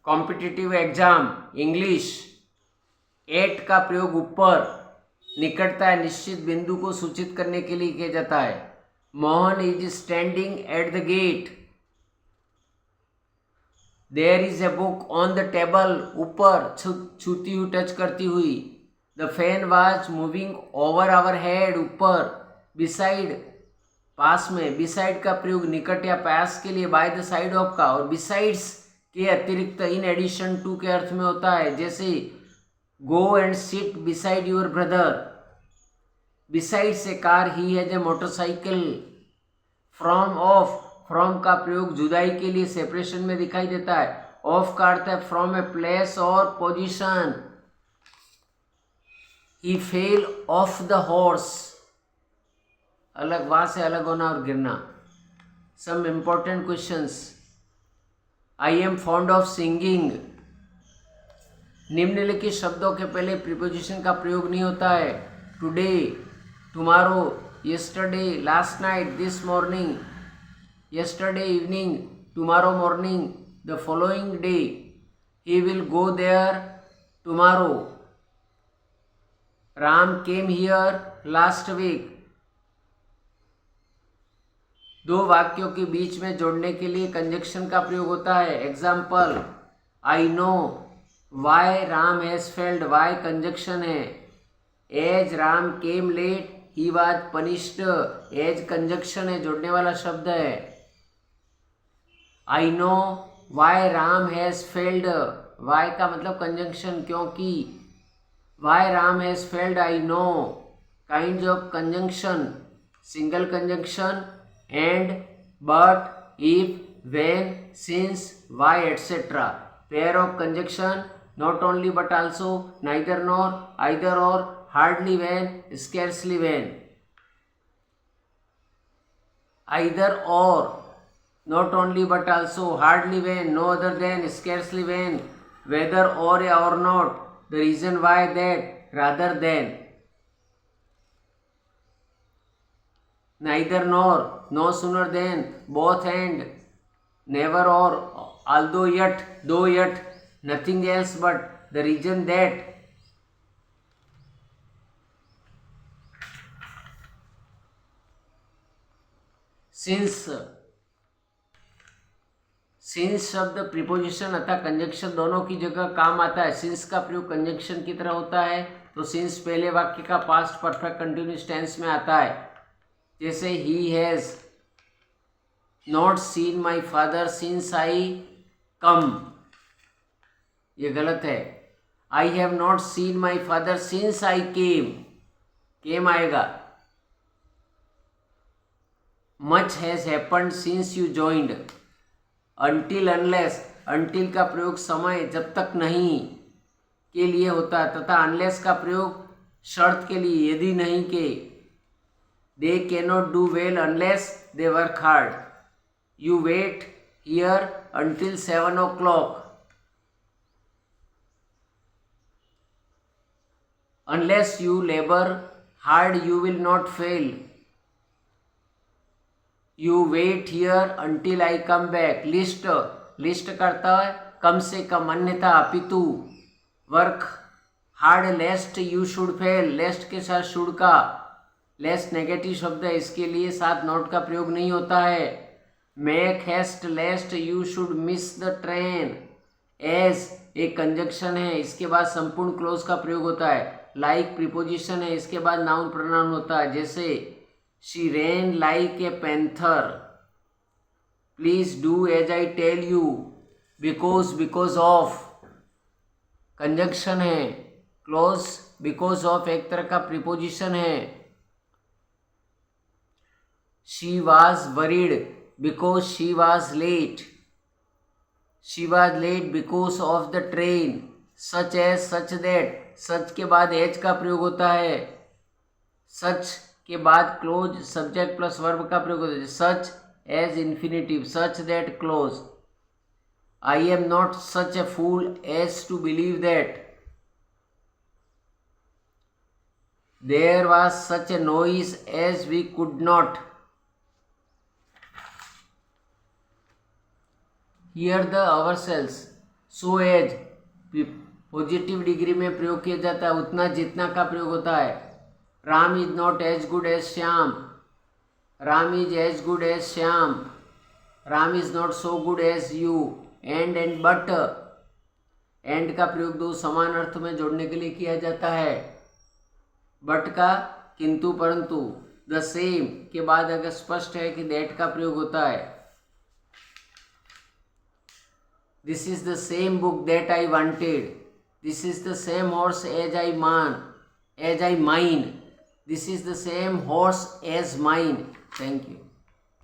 Competitive exam English, eight का प्रयोग ऊपर निकटता या निश्चित बिंदु को सूचित करने के लिए किया जाता है। Mohan is standing at the gate. There is a book on the table, ऊपर छूती हुई, टच करती हुई। The fan was moving over our head, ऊपर। बिसाइड पास में, बिसाइड का प्रयोग निकट या पास के लिए, बाय द साइड ऑफ का, और बिसाइड्स के अतिरिक्त, इन एडिशन टू के अर्थ में होता है, जैसे go and sit beside your brother. Besides A car, he has a motorcycle. From of, from का प्रयोग जुदाई के लिए, सेपरेशन में दिखाई देता है। ऑफ का अर्थ है फ्रॉम ए प्लेस और position. He fell off the horse, अलग, वहां से अलग होना और गिरना। Some important questions. I am fond of singing. निम्नलिखित शब्दों के पहले प्रीपोजिशन का प्रयोग नहीं होता है। Today, tomorrow, yesterday, last night, this morning, yesterday evening, tomorrow morning, the following day, he will go there tomorrow. Ram came here last week. दो वाक्यों के बीच में जोड़ने के लिए कंजक्शन का प्रयोग होता है। Example, I know, why Ram has failed, why conjunction है। As Ram came late, he was punished, as conjunction है, जोड़ने वाला शब्द है। I know why Ram has failed, why का मतलब कंजक्शन, क्योंकि। Why Ram has failed, I know. Kind of conjunction, single conjunction, and, but, if, when, since, why, etcetera. Pair of conjunction, not only but also, neither nor, either or, hardly when, scarcely when. Either or, not only but also, hardly when, no other than, scarcely when, whether or not, the reason why, that, rather than. Neither nor, no sooner than, both and, never or, although yet, though yet, nothing else but, the reason that. Since, since शब्द preposition अथवा conjunction दोनों की जगह काम आता है। Since का प्रयोग कंजक्शन की तरह होता है, तो सिंस पहले वाक्य का पास्ट परफेक्ट कंटिन्यूअस टेंस में आता है। जैसे he has not seen my father since I come, ये गलत है। I have not seen my father since I came, came आएगा। Much has happened since you joined. Until unless, until का प्रयोग समय, जब तक नहीं के लिए होता है, तथा अनलेस का प्रयोग शर्त के लिए, यदि नहीं के। They cannot do well unless they work hard. You wait here until 7 o'clock. Unless you labour hard you will not fail. You wait here until I come back. Lest, lest करता है कम से कम, अन्यथा अपितु। Work hard lest you should fail, lest के साथ should का, लेस्ट नेगेटिव शब्द है, इसके लिए साथ नोट का प्रयोग नहीं होता है। Make haste lest you should miss the train. As एक कंजक्शन है, इसके बाद संपूर्ण क्लोज का प्रयोग होता है। लाइक प्रीपोजिशन है, इसके बाद नाउन प्रोनाउन होता है। जैसे she ran like a panther. Please do as I tell you. Because, because of, conjunction है। क्लोज, बिकॉज ऑफ एक तरह का प्रीपोजिशन है। she was worried because she was late. she was late because of the train. such as, such that, सच के बाद as का प्रयोग होता है। सच के बाद क्लोज सब्जेक्ट प्लस वर्ब का प्रयोग होता है। Such as infinitive, such that clause. I am not such a fool as to believe that. There was such a noise as we could not hear the ourselves. So as positive degree में प्रयोग किया जाता है, उतना जितना का प्रयोग होता है। Ram is not as good as Shyam, Ram is as good as Shyam, Ram is not so good as you. And but, and का प्रयोग दो समान अर्थ में जोड़ने के लिए किया जाता है। बट का किंतु परंतु, द सेम के बाद अगर स्पष्ट है कि दैट का प्रयोग होता है। This is the same book that I wanted, this is the same horse as I mine, this is the same horse as mine. Thank you.